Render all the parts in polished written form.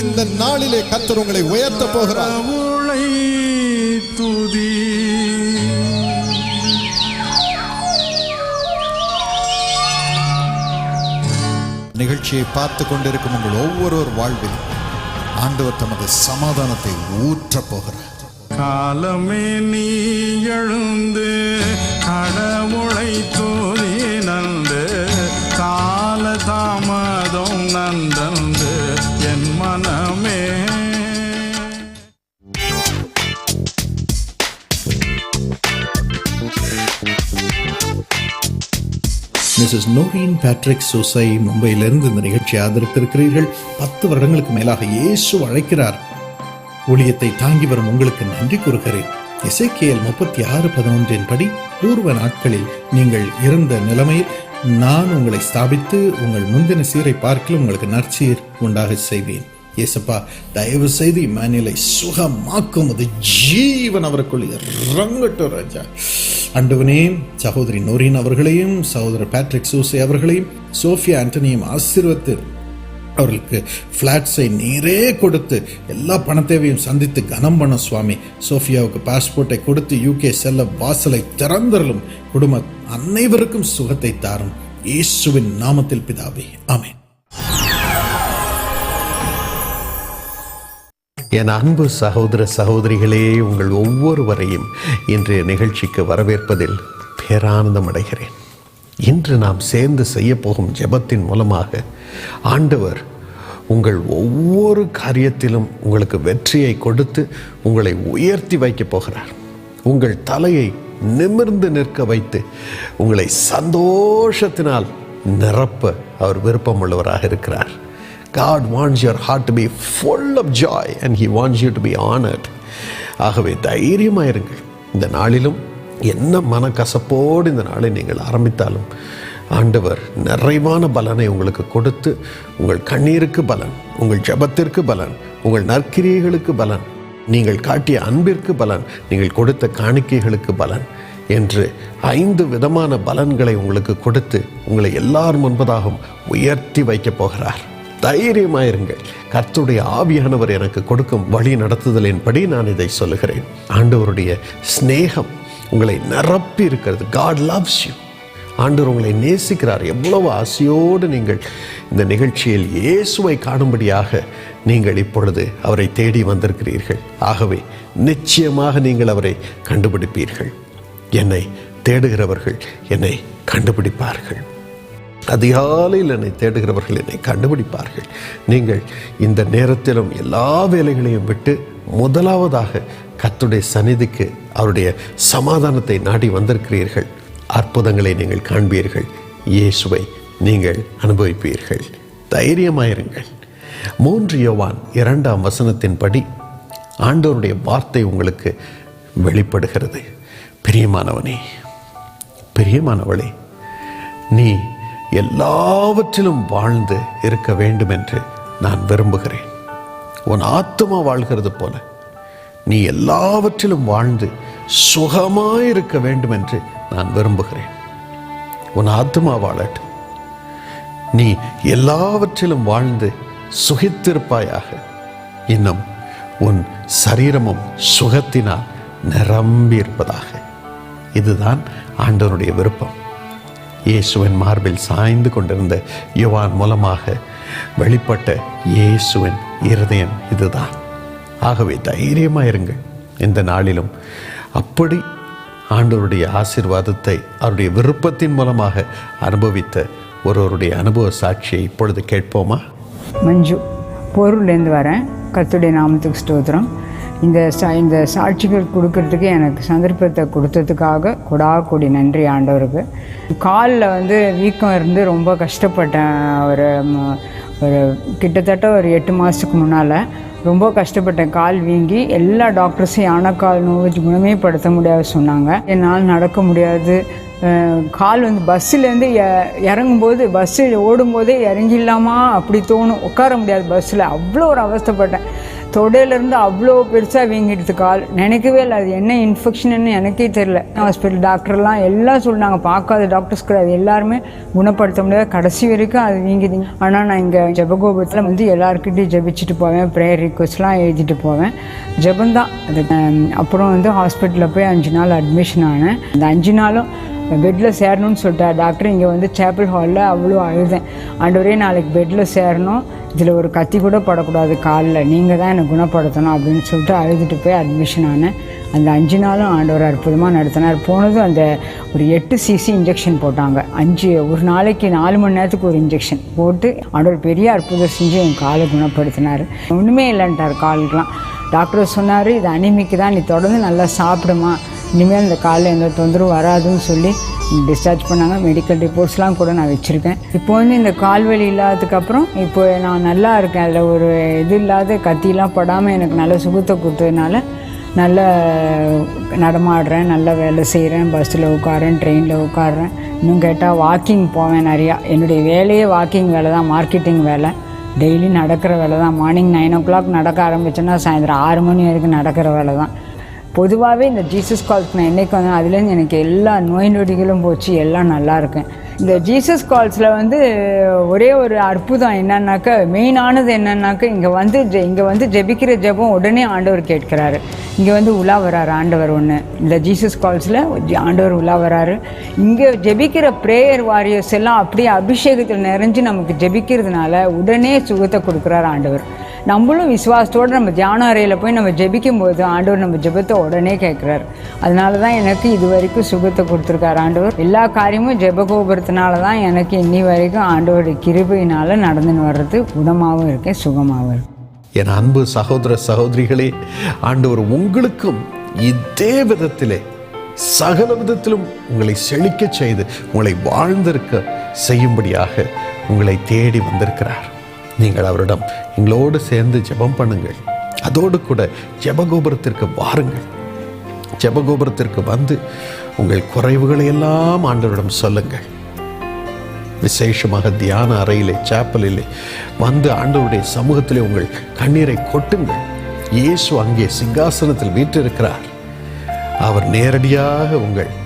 இந்த நாளிலே கர்த்தர் உங்களை உயர்த்த போகிறார். துதி நிகழ்ச்சியை பார்த்து கொண்டிருக்கும் உங்கள் ஒவ்வொருவர் வாழ்வில் ஆண்டவர் தமது சமாதானத்தை ஊற்றப் போகிறார். காலமே நீ எழுந்து கடவுளை துதி நந்து, கால தாமதம் நந்தந்து என் மனமே. மிஸ்ஸஸ் நோரின் பேட்ரிக் சூசை மும்பையிலிருந்து இந்த நிகழ்ச்சியை ஆதரித்திருக்கிறீர்கள். 10 வருடங்களுக்கு மேலாக இயேசு அழைக்கிறார் ஊழியத்தை தாங்கி வரும் உங்களுக்கு நன்றி கூறுகிறேன். எசேக்கியேல் 36:11 படி, பூர்வ நாட்களில் நீங்கள் இருந்த நிலைமையில் நான் உங்களை ஸ்தாபித்து உங்கள் முந்தின சீரை பார்க்கலும் உங்களுக்கு நற்சீர் உண்டாக செய்வேன். ஏசப்பா, தயவு செய்து இம்மானுவேலை சுகமாக்கும், அது ஜீவன் அவருக்குள் இறங்கட்டும் ராஜா. ஆண்டவனே, சகோதரி நோரின் அவர்களையும் சகோதரர் பேட்ரிக் சூசை அவர்களையும் சோஃபியா ஆண்டனியும் ஆசீர்வதித்து அவர்களுக்கு ஃப்ளாட்ஸை நீரே கொடுத்து எல்லா பண தேவையும் சந்தித்து கனம் பண்ண சுவாமி. சோஃபியாவுக்கு பாஸ்போர்ட்டை கொடுத்து UK செல்ல வாசலை திறந்தரலும். குடும்ப அனைவருக்கும் சுகத்தை தாரும். இயேசுவின் நாமத்தில் பிதாவே, ஆமென். என் அன்பு சகோதர சகோதரிகளே, உங்கள் ஒவ்வொருவரையும் இன்றைய நிகழ்ச்சிக்கு வரவேற்பதில் பேரானந்தம் அடைகிறேன். இன்று நாம் சேர்ந்து செய்ய போகும் ஜெபத்தின் மூலமாக ஆண்டவர் உங்கள் ஒவ்வொரு காரியத்திலும் உங்களுக்கு வெற்றியை கொடுத்து உங்களை உயர்த்தி வைக்கப் போகிறார். உங்கள் தலையை நிமிர்ந்து நிற்க வைத்து உங்களை சந்தோஷத்தினால் நிரப்ப அவர் விருப்பம் உள்ளவராக இருக்கிறார். God wants your heart to be full of joy and He wants you to be honored. ஆகவே தைரியமாயிருங்கள். இந்த நாளிலும் என்ன மனக்கசப்போடு இந்த நாளை நீங்கள் ஆரம்பித்தாலும் ஆண்டவர் நிறைவான பலனை உங்களுக்கு கொடுத்து உங்கள் கண்ணீருக்கு பலன், உங்கள் ஜெபத்திற்கு பலன், உங்கள் நற்கிரியைகளுக்கு பலன், நீங்கள் காட்டிய அன்பிற்கு பலன், நீங்கள் கொடுத்த காணிக்கைகளுக்கு பலன் என்று 5 விதமான பலன்களை உங்களுக்கு கொடுத்து உங்களை எல்லார் முன்பதாகவும் உயர்த்தி வைக்கப் போகிறார். தைரியமாயிருங்கள். கர்த்தருடைய ஆவியானவர் எனக்கு கொடுக்கும் வழி நடத்துதலின்படி நான் இதை சொல்லுகிறேன். ஆண்டவருடைய ஸ்நேகம் உங்களை நிரப்பி இருக்கிறது. God loves you. ஆண்டவர் உங்களை நேசிக்கிறார். எவ்வளவு ஆசையோடு நீங்கள் இந்த நிகழ்ச்சியில் இயேசுவை காணும்படியாக நீங்கள் இப்பொழுது அவரை தேடி வந்திருக்கிறீர்கள். ஆகவே நிச்சயமாக நீங்கள் அவரை கண்டுபிடிப்பீர்கள். என்னை தேடுகிறவர்கள் என்னை கண்டுபிடிப்பார்கள். அதிகாலையில் என்னை தேடுகிறவர்கள் என்னை கண்டுபிடிப்பார்கள். நீங்கள் இந்த நேரத்திலும் எல்லா வேலைகளையும் விட்டு முதலாவதாக கர்த்தருடைய சந்நிதிக்கு அவருடைய சமாதானத்தை நாடி வந்திருக்கிறீர்கள். அற்புதங்களை நீங்கள் காண்பீர்கள். இயேசுவை நீங்கள் அனுபவிப்பீர்கள். தைரியமாயிருங்கள். 3 யோவான் 2:2 ஆண்டவருடைய வார்த்தை உங்களுக்கு வெளிப்படுகிறது. பிரியமானவனே, பிரியமானவளே, நீ எல்லாவற்றிலும் வாழ்ந்து இருக்க வேண்டும் என்று நான் விரும்புகிறேன். உன் ஆத்துமா வாழ்கிறது போல நீ எல்லாவற்றிலும் வாழ்ந்து சுகமாயிருக்க வேண்டும் என்று நான் விரும்புகிறேன். உன் ஆத்துமா வாழட்டும். நீ எல்லாவற்றிலும் வாழ்ந்து சுகித்திருப்பாயாக. இன்னும் உன் சரீரமும் சுகத்தினால் நிரம்பி இருப்பதாக. இதுதான் ஆண்டவருடைய விருப்பம். இயேசுவின் மார்பில் சாய்ந்து கொண்டிருந்த யோவான் மூலமாக வெளிப்பட்ட இயேசுவின் இருதயம் இதுதான். ஆகவே தைரியமாயிருங்கள். இந்த நாளிலும் அப்படி ஆண்டவருடைய ஆசீர்வாதத்தை அவருடைய விருப்பத்தின் மூலமாக அனுபவித்த ஒருவருடைய அனுபவ சாட்சியை இப்பொழுது கேட்போமா? மஞ்சு, போரூர்லேருந்து வரேன். கர்த்தருடைய நாமத்துக்கு ஸ்தோத்திரம். இந்த சாட்சிகள் கொடுக்கறதுக்கு எனக்கு சந்தர்ப்பத்தை கொடுத்ததுக்காக கொடாக்கூடி நன்றி ஆண்டவருக்கு. காலில் வீக்கம் இருந்து ரொம்ப கஷ்டப்பட்டேன். ஒரு கிட்டத்தட்ட ஒரு 8 மாதத்துக்கு முன்னால் ரொம்ப கஷ்டப்பட்டேன். கால் வீங்கி எல்லா டாக்டர்ஸையும் ஆனக்கால் நோய் குணமே படுத்த முடியாது சொன்னாங்க. என்னால் நடக்க முடியாது. கால் பஸ்ஸிலேருந்து இறங்கும்போது, பஸ்ஸு ஓடும்போதே இறங்கிடலாமா அப்படி தோணும். உட்கார முடியாது பஸ்ஸில். அவ்வளோ ஒரு அவஸ்தைப்பட்டேன். தொடையிலேருந்து அவ்வளோ பெருசாக வீங்கிடுது கால். நினைக்கவே இல்லை அது என்ன இன்ஃபெக்ஷன்னு எனக்கே தெரியல. ஹாஸ்பிட்டல் டாக்டர்லாம் எல்லாம் சொன்னாங்க, பார்க்காத டாக்டர்ஸ் கூட அது எல்லாருமே குணப்படுத்த முடியாது, கடைசி வரைக்கும் அது வீங்குதுங்க. ஆனால் நான் இங்கே ஜெபகோபுரத்தில் வந்து எல்லாருக்கிட்டையும் ஜெபிச்சுட்டு போவேன், ப்ரேயர் ரிக்வெஸ்ட்லாம் எழுதிட்டு போவேன். ஜெபந்தான் அது. அப்புறம் வந்து ஹாஸ்பிட்டலில் போய் 5 நாள் அட்மிஷன் ஆனேன். அந்த 5 நாளும் பெட்டில் சேரணும்னு சொல்லிட்டார் டாக்டர். இங்கே வந்து சேப்பல் ஹாலில் அவ்வளோ அழுதேன், ஆண்டவரே நாளைக்கு பெட்டில் சேரணும், இதில் ஒரு கத்தி கூட படக்கூடாது காலில், நீங்கள் தான் என்னை குணப்படுத்தணும் அப்படின்னு சொல்லிட்டு அழுதுட்டு போய் அட்மிஷன் ஆனேன். அந்த 5 நாளும் ஆண்டவர் அற்புதமாக நடத்தினார். போனதும் அந்த ஒரு 8 cc இன்ஜெக்ஷன் போட்டாங்க. ஒரு நாளைக்கு 4 மணி நேரத்துக்கு ஒரு இன்ஜெக்ஷன் போட்டு ஆண்டவர் பெரிய அற்புதம் செஞ்சு என் காலை குணப்படுத்தினார். ஒன்றுமே இல்லைன்ட்டார் காலுக்கெலாம். டாக்டர் சொன்னார், இது அனிமிக்கு தான், நீ தொடர்ந்து நல்லா சாப்பிடுமா, இனிமேல் இந்த காலில் எந்த தொந்தரவும் வராதுன்னு சொல்லி டிஸ்சார்ஜ் பண்ணாங்க. மெடிக்கல் ரிப்போர்ட்ஸ்லாம் கூட நான் வச்சுருக்கேன். இப்போ வந்து இந்த கால்வலி இல்லாததுக்கப்புறம் இப்போ நான் நல்லா இருக்கேன். அதில் ஒரு இது இல்லாத கத்திலாம் படாமல் எனக்கு நல்ல சுகத்தை கொடுத்ததுனால நல்ல நடமாடுறேன், நல்ல வேலை செய்கிறேன், பஸ்ஸில் உட்காரேன், ட்ரெயினில் உட்காடுறேன். இன்னும் கேட்டால் வாக்கிங் போவேன் நிறையா. என்னுடைய வேலையே வாக்கிங் வேலை தான், மார்க்கெட்டிங் வேலை, டெய்லி நடக்கிற வேலை தான். மார்னிங் 9 o'clock நடக்க ஆரம்பிச்சேன்னா சாயந்தரம் 6 மணி வரைக்கும் நடக்கிற வேலை தான். பொதுவாகவே இந்த ஜீசஸ் கால்ஸ் நான் என்றைக்கு வந்தேன் அதுலேருந்து எனக்கு எல்லா நோய் நொடிகளும் போச்சு, எல்லாம் நல்லா இருக்கேன். இந்த ஜீசஸ் கால்ஸில் வந்து ஒரே ஒரு அற்புதம் என்னன்னாக்கா, மெயினானது என்னன்னாக்கா, இங்கே வந்து ஜெபிக்கிற ஜெபம் உடனே ஆண்டவர் கேட்கிறாரு. இங்கே வந்து உலா வராரு ஆண்டவர். இந்த ஜீசஸ் கால்ஸில் ஆண்டவர் உலா வராரு. இங்கே ஜெபிக்கிற ப்ரேயர் வாரியர்ஸ் எல்லாம் அப்படியே அபிஷேகத்தில் நிறைஞ்சு நமக்கு ஜெபிக்கிறதுனால உடனே சுகத்தை கொடுக்குறாரு ஆண்டவர். நம்மளும் விசுவாசத்தோடு நம்ம தியான அறையில் போய் நம்ம ஜெபிக்கும் போது ஆண்டவர் நம்ம ஜெபத்தை உடனே கேட்குறாரு. அதனால தான் எனக்கு இது வரைக்கும் சுகத்தை கொடுத்துருக்காரு ஆண்டவர். எல்லா காரியமும் ஜெபகோபுரத்தினால தான் எனக்கு இன்னி வரைக்கும் ஆண்டவருடைய கிருபையினால் நடந்துன்னு வர்றது, குணமாகவும் இருக்கேன், சுகமாகவும் இருக்கேன். என் அன்பு சகோதர சகோதரிகளே, ஆண்டவர் உங்களுக்கும் இதே விதத்திலே சகல விதத்திலும் உங்களை செழிக்க செய்து உங்களை வாழ்ந்திருக்க செய்யும்படியாக உங்களை தேடி வந்திருக்கிறார். நீங்கள் அவரிடம் எங்களோடு சேர்ந்து ஜெபம் பண்ணுங்கள். அதோடு கூட ஜெபகோபுரத்திற்கு வாருங்கள். ஜெபகோபுரத்திற்கு வந்து உங்கள் குறைவுகளை எல்லாம் ஆண்டவரிடம் சொல்லுங்கள். விசேஷமாக தியான அறையிலே, சாப்பலிலே வந்து ஆண்டவருடைய சமூகத்திலே உங்கள் கண்ணீரை கொட்டுங்கள். இயேசு அங்கே சிங்காசனத்தில் வீற்றிருக்கிறார். அவர் நேரடியாக உங்கள்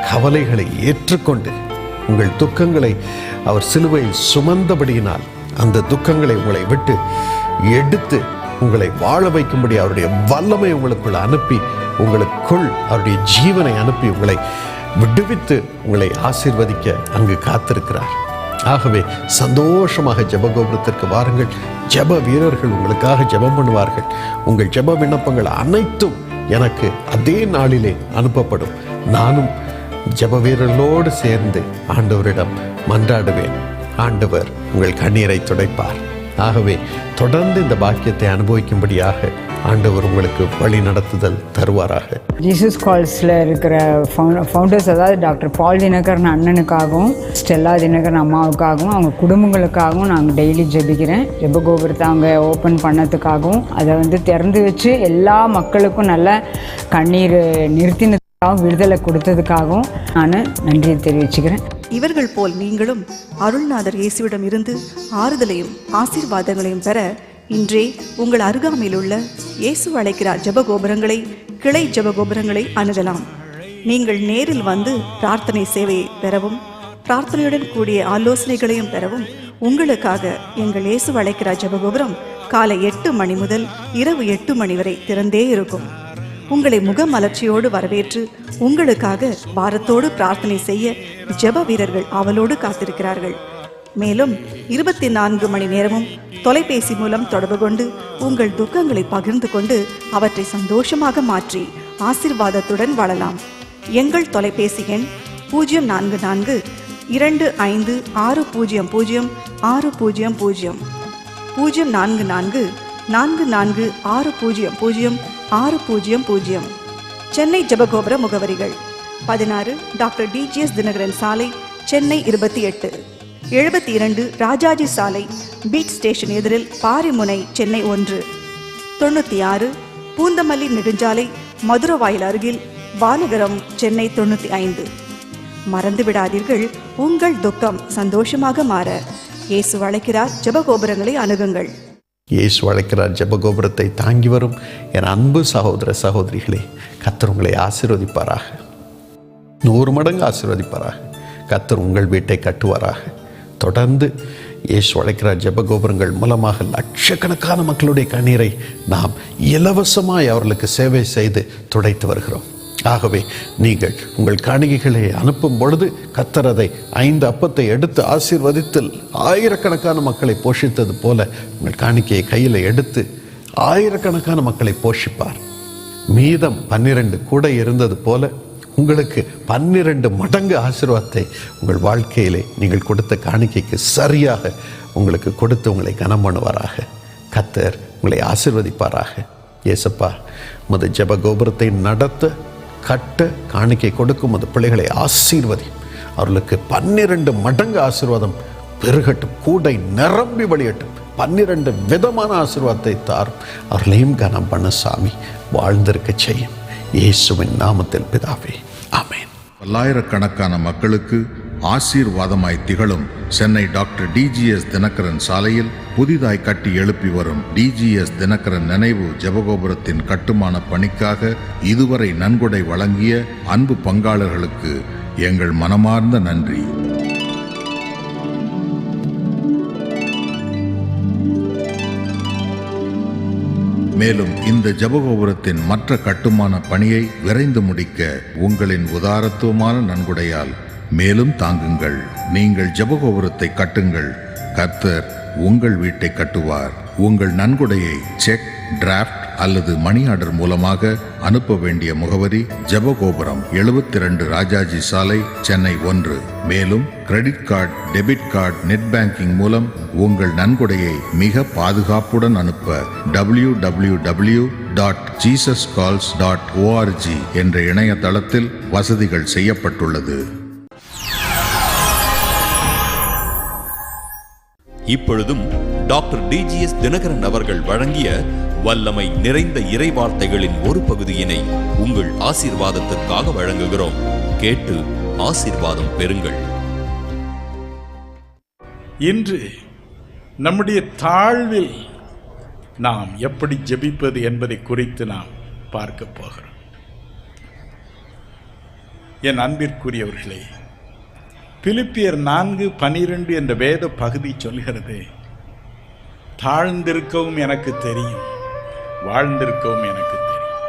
கவலைகளை ஏற்றுக்கொண்டு உங்கள் துக்கங்களை அவர் சிலுவையில் சுமந்தபடியினால் அந்த துக்கங்களை உங்களை விட்டு எடுத்து உங்களை வாழ வைக்கும்படி அவருடைய வல்லமை உங்களுக்குள் அனுப்பி, உங்களுக்குள் அவருடைய ஜீவனை அனுப்பி உங்களை விடுவித்து உங்களை ஆசீர்வதிக்க அங்கு காத்திருக்கிறார். ஆகவே சந்தோஷமாக ஜெபகோபுரத்திற்கு வாருங்கள். ஜெப வீரர்கள் உங்களுக்காக ஜெபம் பண்ணுவார்கள். உங்கள் ஜெப விண்ணப்பங்கள் அனைத்தும் எனக்கு அதே நாளிலே அனுப்பப்படும். நானும் ஜெப வீரர்களோடு சேர்ந்து ஆண்டவரிடம் மன்றாடுவேன். ஆண்டவர் உங்கள் கண்ணீரை துடைப்பார். ஆகவே தொடர்ந்து இந்த பாக்கியத்தை அனுபவிக்கும்படியாக ஆண்டவர் உங்களுக்கு வழி நடத்துதல் தருவாராக. ஜீசஸ் கால்ஸில் இருக்கிற ஃபவுண்டர்ஸ், அதாவது டாக்டர் பால் தினகரன் அண்ணனுக்காகவும் ஸ்டெல்லா தினகரன் அம்மாவுக்காகவும் அவங்க குடும்பங்களுக்காகவும் நாங்கள் டெய்லி ஜெபிக்கிறேன். ஜெபகோபுரத்தை அவங்க ஓப்பன் பண்ணதுக்காகவும் அதை வந்து திறந்து வச்சு எல்லா மக்களுக்கும் நல்ல கண்ணீர் நிறுத்தினதுக்காகவும் விடுதலை கொடுத்ததுக்காகவும் நான் நன்றியை தெரிவிச்சுக்கிறேன். இவர்கள் போல் நீங்களும் அருள்நாதர் இயேசுவிடம் இருந்து ஆறுதலையும் ஆசீர்வாதங்களையும் பெற இன்றே உங்கள் அருகாமையில் உள்ள இயேசு அழைக்கிறார் ஜெபகோபுரங்களை, கிளை ஜெபகோபுரங்களை அணுகலாம். நீங்கள் நேரில் வந்து பிரார்த்தனை சேவையை பெறவும் பிரார்த்தனையுடன் கூடிய ஆலோசனைகளையும் பெறவும் உங்களுக்காக எங்கள் இயேசு அழைக்கிறார் ஜெபகோபுரம் காலை 8 மணி முதல் இரவு 8 மணி வரை திறந்தே இருக்கும். உங்களை முகமலர்ச்சியோடு வரவேற்று உங்களுக்காக பாரத்தோடு பிரார்த்தனை செய்ய ஜெப வீரர்கள் அவளோடு காத்திருக்கிறார்கள். மேலும் 24 மணி நேரமும் தொலைபேசி மூலம் தொடர்பு கொண்டு உங்கள் துக்கங்களை பகிர்ந்து கொண்டு அவற்றை சந்தோஷமாக மாற்றி ஆசீர்வாதத்துடன் வாழலாம். எங்கள் தொலைபேசி எண் 044 25 600 600 044 44 600 600. சென்னை ஜெபகோபுர முகவரிகள்: 16 டாக்டர் DGS தினகரன் சாலை, சென்னை 28. 72 ராஜாஜி சாலை, பீச் ஸ்டேஷன் எதிரில் பாரிமுனை, சென்னை 1. 96 பூந்தமல்லி நெடுஞ்சாலை, மதுரவாயில் அருகில் வானகரம், சென்னை 95. மறந்துவிடாதீர்கள், உங்கள் துக்கம் சந்தோஷமாக மாற இயேசு அழைக்கிறார் ஜெபகோபுரங்களை அணுகுங்கள். இயேசு அழைக்கிறார் ஜெபகோபுரத்தை தாங்கி வரும் என் அன்பு சகோதர சகோதரிகளே, கர்த்தர் உங்களை ஆசீர்வதிப்பாராக, 100 மடங்கு ஆசீர்வதிப்பாராக. கர்த்தர் உங்கள் வீட்டை கட்டுவாராக. தொடர்ந்து இயேசு அழைக்கிறார் ஜெபகோபுரங்கள் மூலமாக லட்சக்கணக்கான மக்களுடைய கண்ணீரை நாம் இலவசமாய் அவர்களுக்கு சேவை செய்து துடைத்து வருகிறோம். ஆகவே நீங்கள் உங்கள் காணிக்கைகளை அனுப்பும் பொழுது கர்த்தர் அதை 5 அப்பத்தை எடுத்து ஆசீர்வதித்து ஆயிரக்கணக்கான மக்களை போஷித்தது போல உங்கள் காணிக்கையை கையில் எடுத்து ஆயிரக்கணக்கான மக்களை போஷிப்பார். மீதம் 12 கூட இருந்தது போல உங்களுக்கு 12 மடங்கு ஆசீர்வாதத்தை உங்கள் வாழ்க்கையிலே நீங்கள் கொடுத்த காணிக்கைக்கு சரியாக உங்களுக்கு கொடுத்து உங்களை கனம் பண்ணுவாராக. கர்த்தர் உங்களை ஆசீர்வதிப்பாராக. இயேசப்பா, உமது ஜெப கோபுரத்தை நடத்த கட்ட காணிக்கை கொடுக்கும் அந்த பிள்ளைகளை ஆசீர்வதி. அவர்களுக்கு 12 மடங்கு ஆசீர்வாதம் பெருகட்டும், கூடை நிரம்பி வழியட்டும். 12 விதமான ஆசீர்வாதத்தை தாரும். அவர்களையும் கனம் பண்ண சாமி, வாழ்ந்திருக்க செய்யும். இயேசுவின் நாமத்தில் பிதாவே, ஆமென். பல்லாயிரக்கணக்கான மக்களுக்கு ஆசீர்வாதமாய் திகழும் சென்னை டாக்டர் டிஜிஎஸ் தினகரன் சாலையில் புதிதாய் கட்டி எழுப்பி வரும் டிஜிஎஸ் தினகரன் நினைவு ஜெபகோபுரத்தின் கட்டுமான பணிக்காக இதுவரை நன்கொடை வழங்கிய அன்பு பங்காளர்களுக்கு எங்கள் மனமார்ந்த நன்றி. மேலும் இந்த ஜெபகோபுரத்தின் மற்ற கட்டுமான பணியை விரைந்து முடிக்க உங்களின் உதாரத்துவமான நன்கொடையால் மேலும் தாங்குங்கள். நீங்கள் ஜெபகோபுரத்தை கட்டுங்கள், கர்த்தர் உங்கள் வீட்டை கட்டுவார். உங்கள் நன்கொடையை செக், டிராஃப்ட் அல்லது மணி ஆர்டர் மூலமாக அனுப்ப வேண்டிய முகவரி ஜெபகோபுரம், 72 ராஜாஜி சாலை, சென்னை 1. மேலும் credit card, debit card, net banking மூலம் உங்கள் நன்கொடையை மிக பாதுகாப்புடன் அனுப்ப www.jesuscalls.org என்ற இணையதளத்தில் வசதிகள் செய்யப்பட்டுள்ளது. இப்பொழுதும் டாக்டர் டிஜிஎஸ் தினகரன் அவர்கள் வழங்கிய வல்லமை நிறைந்த இறைவார்த்தைகளின் ஒரு பகுதியினை உங்கள் ஆசீர்வாதத்திற்காக வழங்குகிறோம். கேட்டு ஆசீர்வாதம் பெறுங்கள். இன்று நம்முடைய தாழ்வில் நாம் எப்படி ஜெபிப்பது என்பதை குறித்து நாம் பார்க்க போகிறோம். என் அன்பிற்குரியவர்களே, பிலிப்பியர் 4:12 என்ற வேத பகுதி சொல்கிறது, தாழ்ந்திருக்கவும் எனக்கு தெரியும், வாழ்ந்திருக்கவும் எனக்கு தெரியும்.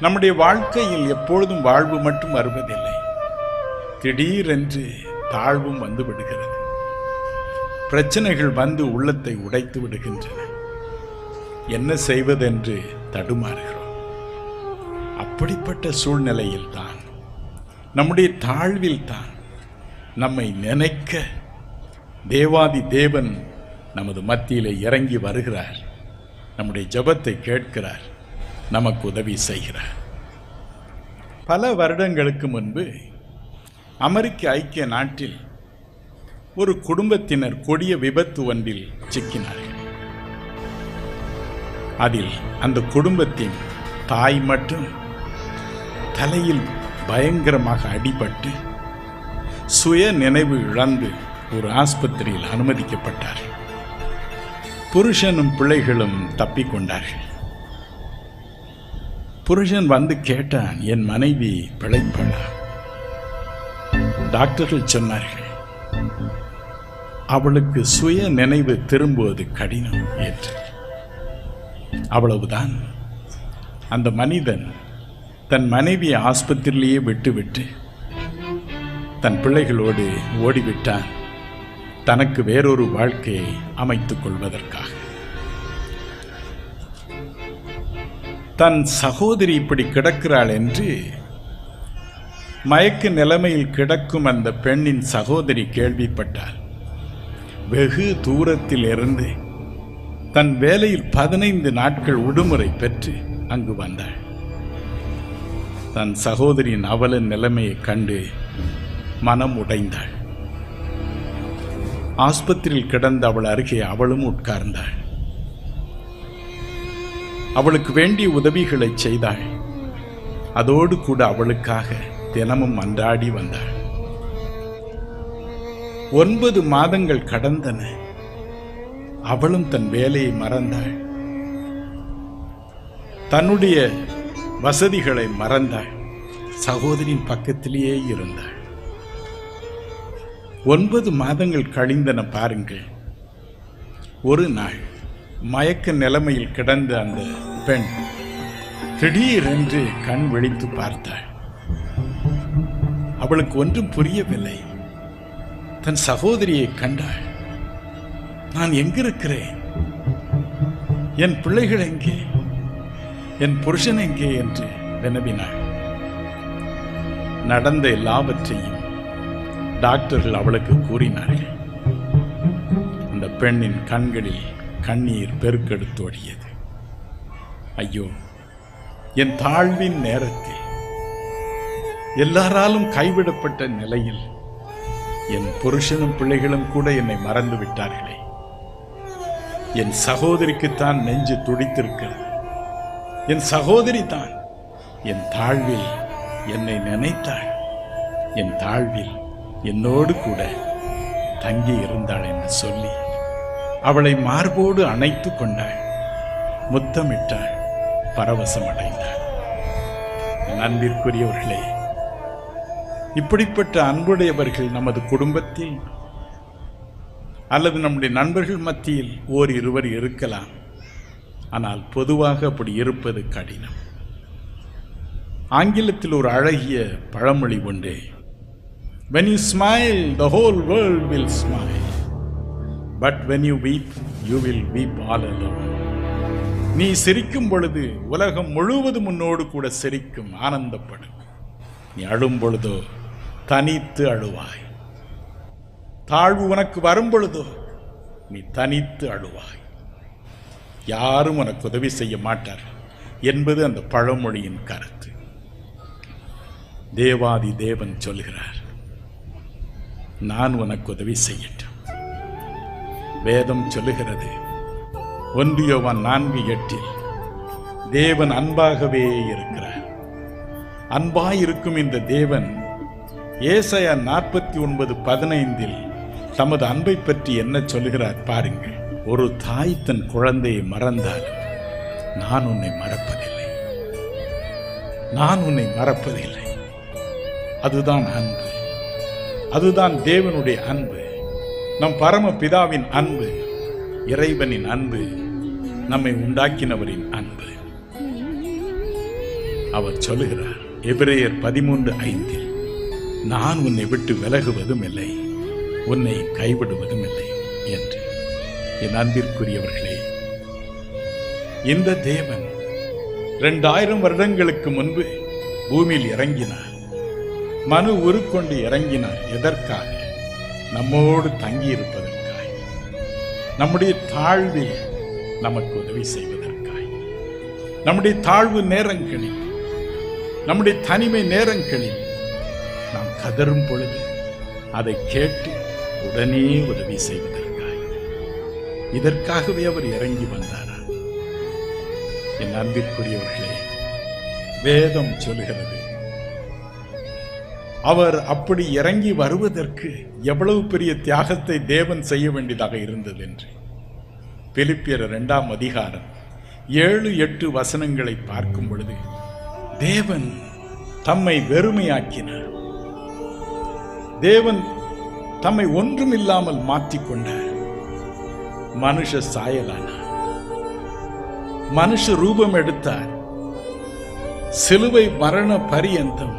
நம்முடைய வாழ்க்கையில் எப்பொழுதும் வாழ்வு மட்டும் வருவதில்லை, திடீரென்று தாழ்வும் வந்து விடுகிறது. பிரச்சனைகள் வந்து உள்ளத்தை உடைத்து விடுகின்றன. என்ன செய்வதென்று தடுமாறுகிறோம். அப்படிப்பட்ட சூழ்நிலையில் தான், நம்முடைய தாழ்வில் தான் நம்மை நினைக்க தேவாதி தேவன் நமது மத்தியிலே இறங்கி வருகிறார். நம்முடைய ஜெபத்தை கேட்கிறார், நமக்கு உதவி செய்கிறார். பல வருடங்களுக்கு முன்பு அமெரிக்க ஐக்கிய நாட்டில் ஒரு குடும்பத்தினர் கொடிய விபத்து ஒன்றில் சிக்கினார்கள். அதில் அந்த குடும்பத்தின் தாய் மட்டும் தலையில் பயங்கரமாக அடிபட்டு சுய நினைவு இழந்து ஒரு ஆஸ்பத்திரியில் அனுமதிக்கப்பட்டார்கள். புருஷனும் பிள்ளைகளும் தப்பிக்கொண்டார்கள். புருஷன் வந்து கேட்டான், என் மனைவி பிழைப்பாளா? டாக்டர்கள் சொன்னார்கள், அவளுக்கு சுய நினைவு திரும்புவது கடினம் என்று. அவ்வளவுதான். அந்த மனிதன் தன் மனைவியை ஆஸ்பத்திரியிலேயே விட்டுவிட்டு தன் பிள்ளைகளோடு ஓடிவிட்டான், தனக்கு வேறொரு வாழ்க்கையை அமைத்துக் கொள்வதற்காக. தன் சகோதரி இப்படி கிடக்கிறாள் என்று மயக்க நிலைமையில் கிடக்கும் அந்த பெண்ணின் சகோதரி கேள்விப்பட்டார். வெகு தூரத்தில் இருந்து தன் வேலையில் 15 நாட்கள் விடுமுறை பெற்று அங்கு வந்தாள். தன் சகோதரியின் அவல நிலைமையை கண்டு மனம் உடைந்தாள். ஆஸ்பத்திரியில் கிடந்த அவள் அருகே அவளும் உட்கார்ந்தாள். அவளுக்கு வேண்டிய உதவிகளை செய்தாள். அதோடு கூட அவளுக்காக தினமும் மன்றாடி வந்தாள். 9 மாதங்கள் கடந்தன. அவளும் தன் வேலையை மறந்தாள், தன்னுடைய வசதிகளை மறந்தாள், சகோதரியின் பக்கத்திலேயே இருந்தாள். 9 மாதங்கள் கழிந்தன பாருங்கள். ஒரு நாள் மயக்க நிலைமையில் கிடந்த அந்த பெண் திடீரென்று கண் விழித்து பார்த்தாள். அவளுக்கு ஒன்றும் புரியவில்லை. தன் சகோதரியை கண்டாள். நான் எங்கிருக்கிறேன்? என் பிள்ளைகள் எங்கே? என் புருஷன் எங்கே என்று வினவினாள். நடந்த எல்லாவற்றையும் டாக்டர்கள் அவளுக்கு கூறினார்கள். அந்த பெண்ணின் கண்களில் கண்ணீர் பெருக்கெடுத்து ஓடியது. ஐயோ, என் தாழ்வின் நேரத்தில், எல்லாராலும் கைவிடப்பட்ட நிலையில் என் புருஷனும் பிள்ளைகளும் கூட என்னை மறந்து விட்டார்களே. என் சகோதரிக்குத்தான் நெஞ்சு துடித்திருக்கிறது. என் சகோதரி தான் என் தாழ்வில் என்னை நினைத்தாள். என் தாழ்வில் என்னோடு கூட தங்கி இருந்தாள் என்று சொல்லி அவளை மார்போடு அணைத்து கொண்டாள், முத்தமிட்டாள், பரவசமடைந்தாள். என் அன்பிற்குரியவர்களே, இப்படிப்பட்ட அன்புடையவர்கள் நமது குடும்பத்தில் அல்லது நம்முடைய நண்பர்கள் மத்தியில் இருவர் இருக்கலாம். ஆனால் பொதுவாக அப்படி இருப்பது கடினம். ஆங்கிலத்தில் ஒரு அழகிய பழமொழி உண்டு. When you smile, the whole world will smile. But when you weep, you will weep all alone. நீ சிரிக்கும் பொழுது உலகம் முழுவதும் உன்னோடு கூட சிரிக்கும், ஆனந்தப்படும். நீ அழும் பொழுதோ தனித்து அழுவாய். தாழ்வு உனக்கு வரும் பொழுதோ நீ தனித்து அழுவாய். யாரும் உனக்கு உதவி செய்ய மாட்டார் என்பது அந்த பழமொழியின் கருத்து. தேவாதி தேவன் சொல்கிறார், நான் உனக்கு உதவி செய்யட்டும். வேதம் சொல்லுகிறது 1 யோவான் 4:8 தேவன் அன்பாகவே இருக்கிறார். அன்பாயிருக்கும் இந்த தேவன் ஏசாயா 49:15 தமது அன்பை பற்றி என்ன சொல்லுகிறார் பாருங்கள். ஒரு தாய் தன் குழந்தையை மறந்தாலும் நான் உன்னை மறப்பதில்லை, நான் உன்னை மறப்பதில்லை. அதுதான் அன்பு, அதுதான் தேவனுடைய அன்பு, நம் பரம பிதாவின் அன்பு, இறைவனின் அன்பு, நம்மை உண்டாக்கினவரின் அன்பு. அவர் சொல்லுகிறார் எபிரேயர் 13:5 நான் உன்னை விட்டு விலகுவதும் இல்லை, உன்னை கைவிடுவதும் இல்லை என்று. என் அன்பிற்குரியவர்களே, இந்த தேவன் 2000 வருடங்களுக்கு முன்பு பூமியில் இறங்கினார். மனு உருக்கொண்டு இறங்கினார். எதற்காக? நம்மோடு தங்கி இருப்பதற்காக, நம்முடைய தாழ்வில் நமக்கு உதவி செய்வதற்காக. நம்முடைய தாழ்வு நேரங்களில், நம்முடைய தனிமை நேரங்களில் நாம் கதறும் பொழுது அதை கேட்டு உடனே உதவி செய்வதற்காக. இதற்காகவே அவர் இறங்கி வந்தாரா? என் அன்பிற்குரியவர்களே, வேதம் சொல்கிறது அவர் அப்படி இறங்கி வருவதற்கு எவ்வளவு பெரிய தியாகத்தை தேவன் செய்ய வேண்டியதாக இருந்தது என்று. பிலிப்பியர் 2ஆம் அதிகாரம் 7-8 வசனங்களை பார்க்கும் பொழுது தேவன் தம்மை வெறுமையாக்கினார். தேவன் தம்மை ஒன்றுமில்லாமல் மாற்றிக்கொண்டார். மனுஷ சாயலானார், மனுஷ ரூபம் எடுத்தார். சிலுவை மரண பரியந்தம்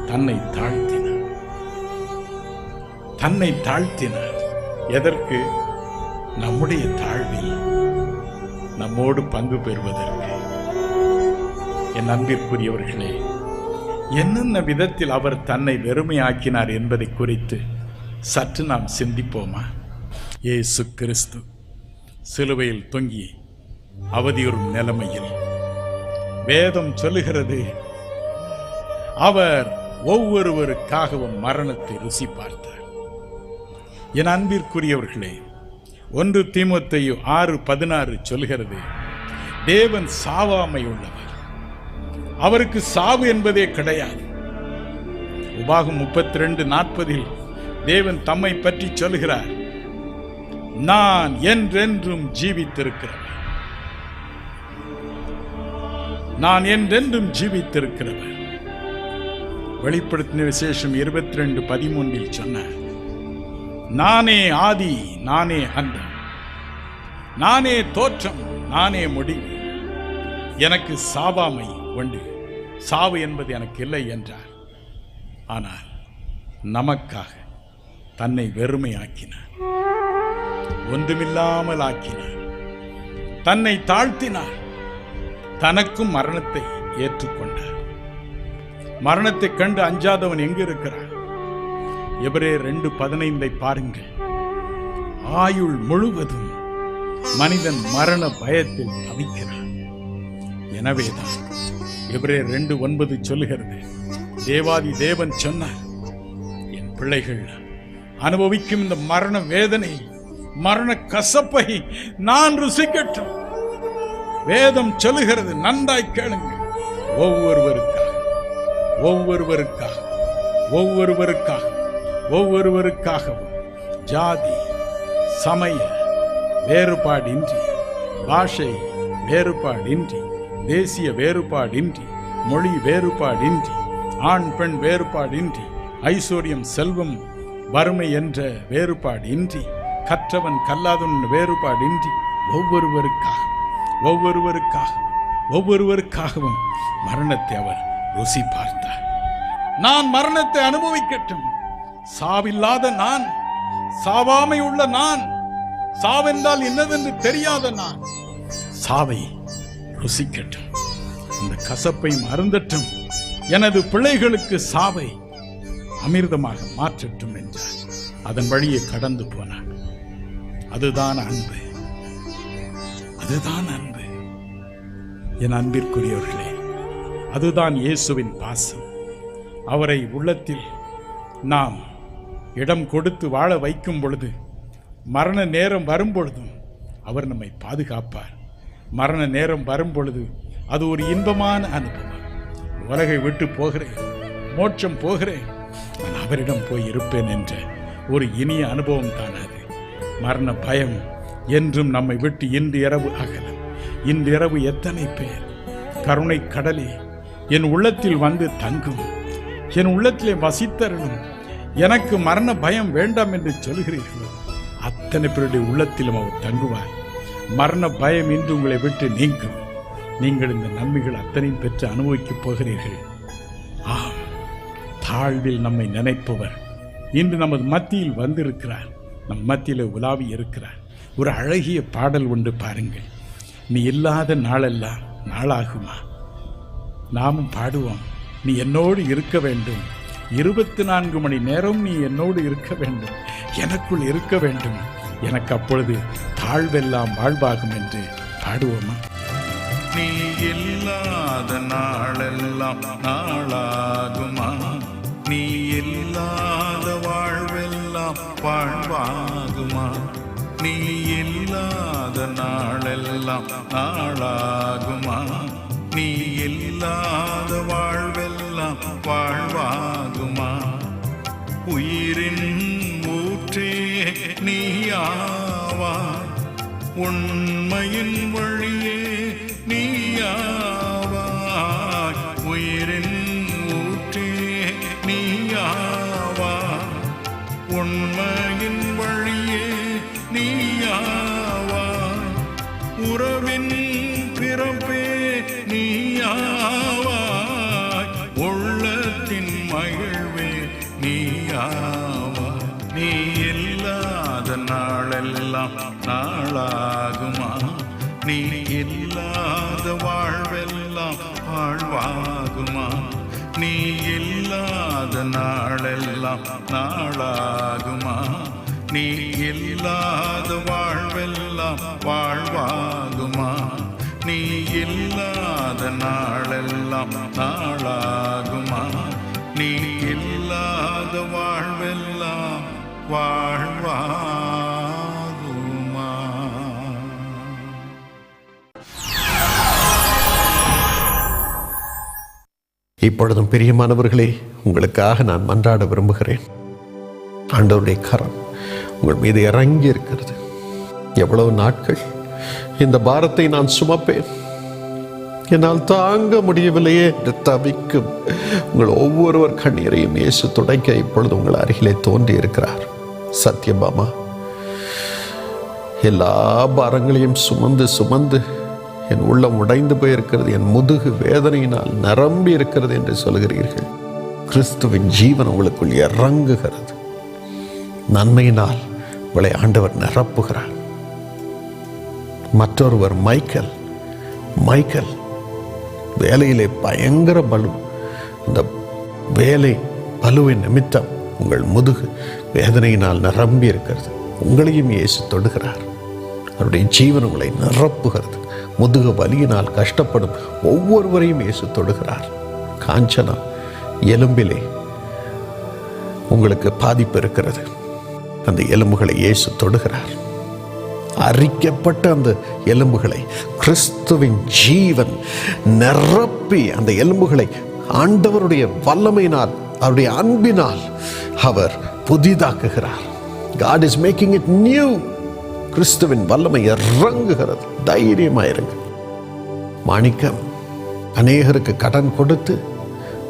தன்னை தாழ்த்தினார், தன்னை தாழ்த்தினார். எதற்கு? நம்முடைய தாழ்வில் நம்மோடு பங்கு பெறுவதற்கு. என் அன்பிற்குரியவர்களே, என்னென்ன விதத்தில் அவர் தன்னை வெறுமையாக்கினார் என்பதை குறித்து சற்று நாம் சிந்திப்போமா? இயேசு கிறிஸ்து சிலுவையில் தொங்கி அவதியுறும் நிலைமையில் வேதம் சொல்லுகிறது, அவர் ஒவ்வொருவருக்காகவும் மரணத்தை ருசி பார்த்தார். என் அன்பிற்குரியவர்களே, 1 தீமோத்தேயு 6:16 சொல்கிறது, தேவன் சாவாமை உள்ளவர், அவருக்கு சாவு என்பதே கிடையாது. உபாகம் 32:40 தேவன் தம்மை பற்றி சொல்கிறார், நான் என்றென்றும் ஜீவித்திருக்கிறவன். நான் என்றென்றும் ஜீவித்திருக்கிறவன். வெளிப்படுத்தின விசேஷம் 22:13 சொன்னார், நானே ஆதி, நானே அந்தம், நானே தோற்றம், நானே முடிவு, எனக்கு சாவாமை உண்டு, சாவு என்பது எனக்கு இல்லை என்றார். ஆனால் நமக்காக தன்னை வெறுமையாக்கினார், ஒன்றுமில்லாமல் ஆக்கினார், தன்னை தாழ்த்தினார், தனக்கும் மரணத்தை ஏற்றுக்கொண்டார். மரணத்தை கண்டு அஞ்சாதவன் எங்கு இருக்கிறான்? எபிரேயர் 2:15 பாருங்கள். ஆயுள் முழுவதும் மனிதன் மரண பயத்தில் தவிக்கிறான். எனவேதான் எபிரேயர் 2:9 சொல்லுகிறது, தேவாதி தேவன் சொன்னார், என் பிள்ளைகள் அனுபவிக்கும் இந்த மரண வேதனை, மரண கசப்பை நான் ருசிக்கட்டும். வேதம் சொல்லுகிறது, நன்றாய் கேளுங்கள். ஒவ்வொருவருக்காகவும் ஜாதி சமய வேறுபாடின்றி, பாஷை வேறுபாடின்றி, தேசிய வேறுபாடின்றி, மொழி வேறுபாடின்றி, ஆண் பெண் வேறுபாடின்றி, ஐஸ்வர்யம் செல்வம் வறுமை என்ற வேறுபாடின்றி, கற்றவன் கல்லாதவன் வேறுபாடின்றி, ஒவ்வொருவருக்காகவும் மரணத்தை அவர் ருசி பார்த்தார். நான் மரணத்தை அனுபவிக்கட்டும். சாவில்லாத நான், சாவாமை உள்ள நான், சாவென்றால் என்னதென்று தெரியாத நான் சாவை ருசிக்கட்டும், இந்த கசப்பை மறந்தட்டும், எனது பிள்ளைகளுக்கு சாவை அமிர்தமாக மாற்றட்டும் என்றார். அதன் வழியே கடந்து போனார். அதுதான் அன்பு, அதுதான் அன்பு. என் அன்பிற்குரியவர்களே, அதுதான் இயேசுவின் பாசம். அவரை உள்ளத்தில் நாம் இடம் கொடுத்து வாழ வைக்கும் பொழுது, மரண நேரம் வரும் பொழுதும் அவர் நம்மை பாதுகாப்பார். மரண நேரம் வரும் பொழுது அது ஒரு இன்பமான அனுபவம். உலகை விட்டு போகிறேன், மோட்சம் போகிறேன், நான் அவரிடம் போய் இருப்பேன் என்ற ஒரு இனிய அனுபவம் தான் அது. மரண பயம் என்றும் நம்மை விட்டு இன்று இரவு அகலும். இன்று இரவு எத்தனை பேர் கருணை கடலே என் உள்ளத்தில் வந்து தங்கும், என் உள்ளத்திலே வசித்தருளும், எனக்கு மரண பயம் வேண்டாம் என்று சொல்கிறீர்களோ, அத்தனை பேருடைய உள்ளத்திலும் அவர் தங்குவார். மரண பயம் இன்று உங்களை விட்டு நீங்கும். நீங்கள் இந்த நன்மைகள் அத்தனையும் பெற்று அனுபவிக்கப் போகிறீர்கள். ஆம், தாழ்வில் நம்மை நினைப்பவர் இன்று நமது மத்தியில் வந்திருக்கிறார், நம் மத்தியில் உலாவி இருக்கிறார். ஒரு அழகிய பாடல் உண்டு பாருங்கள். நீ இல்லாத நாளெல்லாம் நாளாகுமா? நாமும் பாடுவோம், நீ என்னோடு இருக்க வேண்டும், 24 மணி நேரம் நீ என்னோடு இருக்க வேண்டும், எனக்குள் இருக்க வேண்டும், எனக்கு அப்பொழுது தாழ்வெல்லாம் வாழ்வாகும் என்று பாடுவோமா? நீ இல்லாத நாளெல்லாம் நாளாகுமா? நீ இல்லாத வாழ்வெல்லாம் வாழ்வாகுமா? நீ இல்லாத நாளெல்லாம் நாளாகுமா? நீ இல்லாத வாழ்வெல்லாம் வாழ்வாகுமா? உயிரின் ஊற்றே நீயாவாய், உண்மையின் வழியே நீயாவாய், உயிரின் ஊற்றே நீயாவாய், உண்மையின் வழியே நீயாவாய், உறவின் பிறப்பே நீயாவாய், உள்ளத்தின் மகிழ்வே நீயாவாய். நீ இல்லாத நாளெல்லாம் நாளாகுமா? நீ இல்லாத வாழ்வெல்லாம் வாழ்வாகுமா? நீ இல்லாத நாளெல்லாம் நாளாகுமா? நீ இல்லாத வாழ்வெல்லாம் வாழ்வாகுமா? நீ இல்லாத நாளெல்லாம் நாளாகுமா? நீ இல்லாத வாழ்வெல்லாம் வாழ்வாகுமா? இப்பொழுதும் பிரியமானவர்களே, உங்களுக்காக நான் மன்றாட விரும்புகிறேன். ஆண்டவருடைய கரம் உங்கள் மீது இறங்கி இருக்கிறது. எவ்வளவு நாட்கள் இந்த பாரத்தை நான் சுமப்பேன், என்னால் தாங்க முடியவில்லையே என்று தவிக்கும் உங்கள் ஒவ்வொருவர் கண்ணீரையும் இயேசு துடைக்க இப்பொழுது உங்கள் அருகிலே தோன்றி இருக்கிறார். சத்யபாமா, எல்லா பாரங்களையும் சுமந்து சுமந்து என் உள்ளம் உடைந்து போயிருக்கிறது, என் முதுகு வேதனையினால் நிரம்பி இருக்கிறது என்று சொல்கிறீர்கள். கிறிஸ்துவின் ஜீவன் உங்களுக்குள் இறங்குகிறது. நன்மையினால் உங்களை ஆண்டவர் நிரப்புகிறார். மற்றொருவர் மைக்கேல் வேலையிலே பயங்கர பலு. அந்த வேலை பலுவின் நிமித்தம் உங்கள் முதுகு வேதனையினால் நிரம்பி இருக்கிறது. உங்களையும் இயேசு தொடுகிறார். அவருடைய ஜீவன் உங்களை நிரப்புகிறது. முதுகு வலியினால் கஷ்டப்படும் ஒவ்வொருவரையும் இயேசு தொடுகிறார். காஞ்சனா, எலும்பிலே உங்களுக்கு பாதிப்பு இருக்கிறது. அந்த எலும்புகளை இயேசு தொடுகிறார். அரிக்கப்பட்ட அந்த எலும்புகளை கிறிஸ்துவின் ஜீவன் நிரப்பி அந்த எலும்புகளை ஆண்டவருடைய வல்லமையினால், அவருடைய அன்பினால் அவர் புதிதாக்குகிறார். God is making it new. கிறிஸ்துவின் வல்லமை இறங்குகிறது. தைரியமாயிருங்க. மாணிக்கம், அநேகருக்கு கடன் கொடுத்து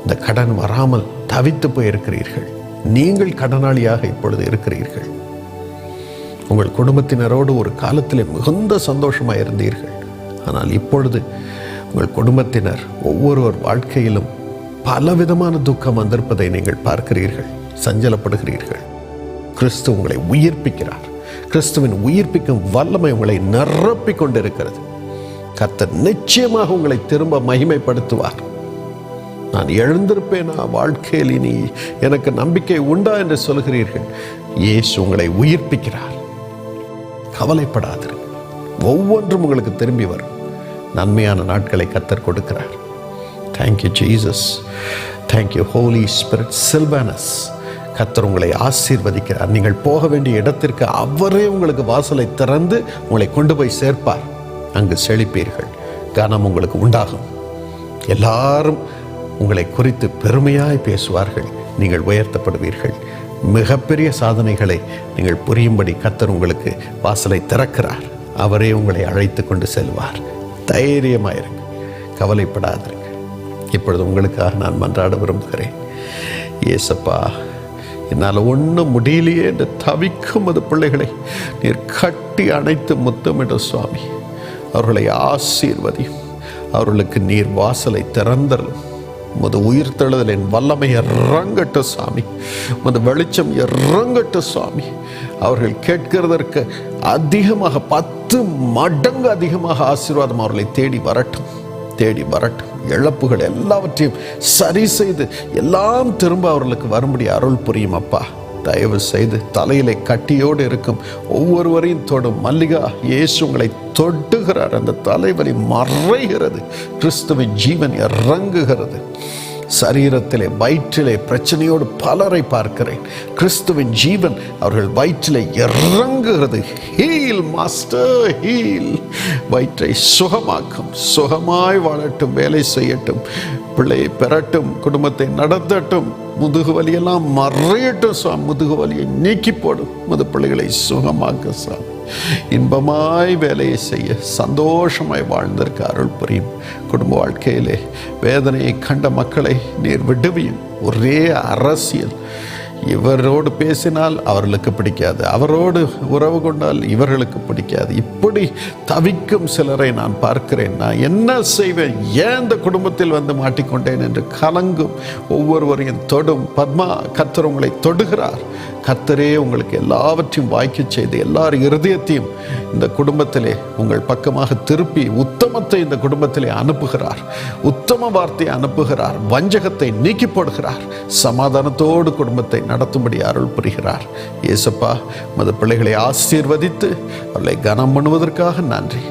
இந்த கடன் வராமல் தவித்து போயிருக்கிறீர்கள். நீங்கள் கடனாளியாக இப்பொழுது இருக்கிறீர்கள். உங்கள் குடும்பத்தினரோடு ஒரு காலத்திலே மிகுந்த சந்தோஷமாக இருந்தீர்கள். ஆனால் இப்பொழுது உங்கள் குடும்பத்தினர் ஒவ்வொருவர் வாழ்க்கையிலும் பலவிதமான துக்கம் வந்திருப்பதை நீங்கள் பார்க்கிறீர்கள், சஞ்சலப்படுகிறீர்கள். கிறிஸ்து உங்களை உயிர்ப்பிக்கிறார். கிறிஸ்துவின் உயிர்ப்பிக்கும் வல்லமை உங்களை நிரப்பிக் கொண்டிருக்கிறது. கர்த்தர் நிச்சயமாக உங்களை திரும்ப மகிமைப்படுத்துவார். நான் எழுந்திருப்பேனா, வாழ்க்கையில் இனி எனக்கு நம்பிக்கை உண்டா என்று சொல்கிறீர்கள். இயேசு உங்களை உயிர்ப்பிக்கிறார். கவலைப்படாதீர்கள். ஒவ்வொன்றும் உங்களுக்கு திரும்பி வரும். நன்மையான நாட்களை கர்த்தர் கொடுக்கிறார். Thank you Jesus. Thank you holy spirit. Silvanus, கர்த்தர் உங்களை ஆசீர்வதிக்கிறார். நீங்கள் போக வேண்டிய இடத்திற்கு அவரே உங்களுக்கு வாசலை திறந்து உங்களை கொண்டு போய் சேர்ப்பார். அங்கு செழிப்பீர்கள். கனம் உங்களுக்கு உண்டாகும். எல்லாரும் உங்களை குறித்து பெருமையாய் பேசுவார்கள். நீங்கள் உயர்த்தப்படுவீர்கள். மிகப்பெரிய சாதனைகளை நீங்கள் புரியும்படி கர்த்தர் உங்களுக்கு வாசலை திறக்கிறார். அவரே உங்களை அழைத்து கொண்டு செல்வார். தைரியமாயிருங்க, கவலைப்படாதிருங்க. இப்பொழுது உங்களுக்காக நான் மன்றாட விரும்புகிறேன். ஏசப்பா, என்னால் ஒன்றும் முடியலையே என்று தவிக்கும் அது பிள்ளைகளை நீர் கட்டி அணைத்து முத்தமிட சுவாமி. அவர்களை ஆசீர்வதியும். அவர்களுக்கு நீர் வாசலை திறந்தரும். உமது உயிர்த்தெழுதலின் வல்லமை இறங்கட்டும் சுவாமி. உமது வெளிச்சம் இறங்கட்டும் சுவாமி. அவர்கள் கேட்கிறதற்கு அதிகமாக 10 மடங்கு அதிகமாக ஆசீர்வாதம் அவர்களை தேடி வரட்டும். இழப்புகள் எல்லாவற்றையும் சரி செய்து எல்லாம் திரும்ப அவர்களுக்கு வரும்படி அருள் புரியும் அப்பா. தயவு செய்து தலையிலே கட்டியோடு இருக்கும் ஒவ்வொருவரையும் தொடும். மல்லிகா, இயேசு உங்களை தொடுகிறார். அந்த தலைவலி மறைகிறது. கிறிஸ்துவின் ஜீவன் இறங்குகிறது. சரீரத்திலே, வயிற்றிலே பிரச்சனையோடு பலரை பார்க்கிறேன். கிறிஸ்துவின் ஜீவன் அவர்கள் வயிற்றிலே இறங்குகிறது. Heal master, heal. வயிற்றை சுகமாக்கும். சுகமாய் வாழட்டும், வேலை செய்யட்டும், பிள்ளையை பெறட்டும், குடும்பத்தை நடத்தட்டும். முதுகு வலியெல்லாம் மறையட்டும் சுவாமி. முதுகு வலியை நீக்கி போடும். முது பிள்ளைகளை சுகமாக்க சுவாமி. இன்பமாய் வேலையை செய்ய, சந்தோஷமாய் வாழ்ந்திருக்க அருள் புரியும். குடும்ப வாழ்க்கையிலே வேதனையை கண்ட மக்களை நீர் விடுவியும். ஒரே அரசியல். இவரோடு பேசினால் அவர்களுக்கு பிடிக்காது, அவரோடு உறவு கொண்டால் இவர்களுக்கு பிடிக்காது. இப்படி தவிக்கும் சிலரை நான் பார்க்கிறேன். நான் என்ன செய்வேன், ஏன் இந்த குடும்பத்தில் வந்து மாட்டிக்கொண்டேன் என்று கலங்கும் ஒவ்வொருவரையும் தொடும். பத்மா, கர்த்தர் உங்களை தொடுகிறார். கர்த்தரே உங்களுக்கு எல்லாவற்றையும் வாய்க்க செய்து எல்லார் இருதயத்தையும் இந்த குடும்பத்திலே உங்கள் பக்கமாக திருப்பி உத்தமத்தை இந்த குடும்பத்திலே அனுப்புகிறார். உத்தம வார்த்தையை அனுப்புகிறார். வஞ்சகத்தை நீக்கி போடுகிறார். சமாதானத்தோடு குடும்பத்தை நடத்தும்படி அருள் புரிகிறார். இயேசப்பா, மத பிள்ளைகளை ஆசீர்வதித்து அவர்களை கனம் பண்ணுவதற்காக நன்றி.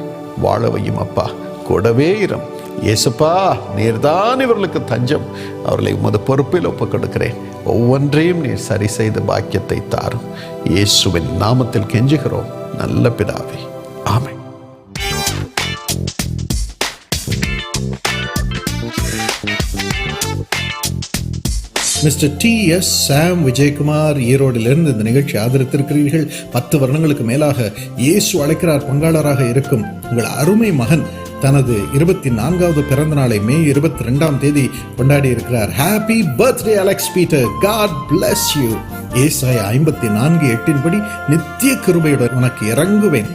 வாழவையும் அப்பா, கூடவே இரும். இயேசுப்பா, நீர்தான் இவர்களுக்கு தஞ்சம். அவர்களை உமது பொறுப்பில் ஒப்புக் கொடுக்கிறேன். ஒவ்வொன்றையும் நீர் சரி செய்த பாக்கியத்தை தாரும். இயேசுவின் நாமத்தில் கெஞ்சுகிறோம் நல்ல பிதாவே, ஆமென். Mister T.S. சாம் விஜயகுமார் ஈரோடிலிருந்து இந்த நிகழ்ச்சி ஆதரித்திருக்கிறீர்கள். 10 வருடங்களுக்கு மேலாக இயேசு அழைக்கிறார் பங்காளராக இருக்கும் உங்கள் அருமை மகன் தனது 24வது பிறந்த நாளை மே 22ஆம் தேதி கொண்டாடி இருக்கிறார். Happy birthday Alex Peter, God bless you. ஏசாயா 54:8 படி நித்திய கிருபையுடன் உனக்கு இறங்குவேன்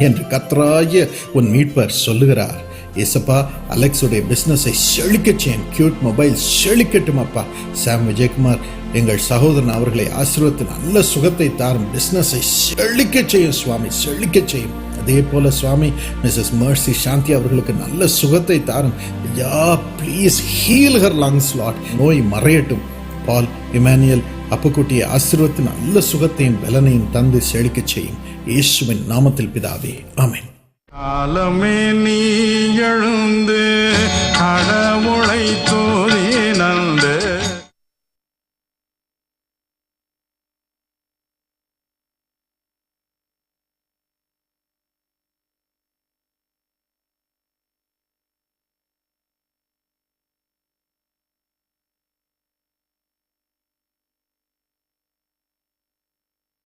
என்று கர்த்தராகிய உன் மீட்பர் சொல்லுகிறார். ஏசப்பா, அலெக்ஸுடைய பிசினஸை செழிக்கச் செய்யும், கியூட் மொபைல் செழிக்கட்டும் அப்பா. சாம் விஜயகுமார் எங்கள் சகோதரன் அவர்களை ஆசீர்வதித்து நல்ல சுகத்தை தாரும், பிசினஸை செழிக்கச் செய்யும் சுவாமி, செழிக்கச் செய்யும். அதே போல சுவாமி மிஸ்ஸஸ் மர்சி சாந்தி அவர்களுக்கு நல்ல சுகத்தை தாரும். Yeah please heal her lungs Lord. நோய் மறையட்டும். பால் இமானுவேல் அப்புக்குட்டியை ஆசீர்வதித்து நல்ல சுகத்தையும் பலனையும் தந்து செழிக்கச் செய்யும். இயேசுவின் நாமத்தில் பிதாவே, ஆமென். காலமே நீ எழுந்து கடவுளை தோதி நந்த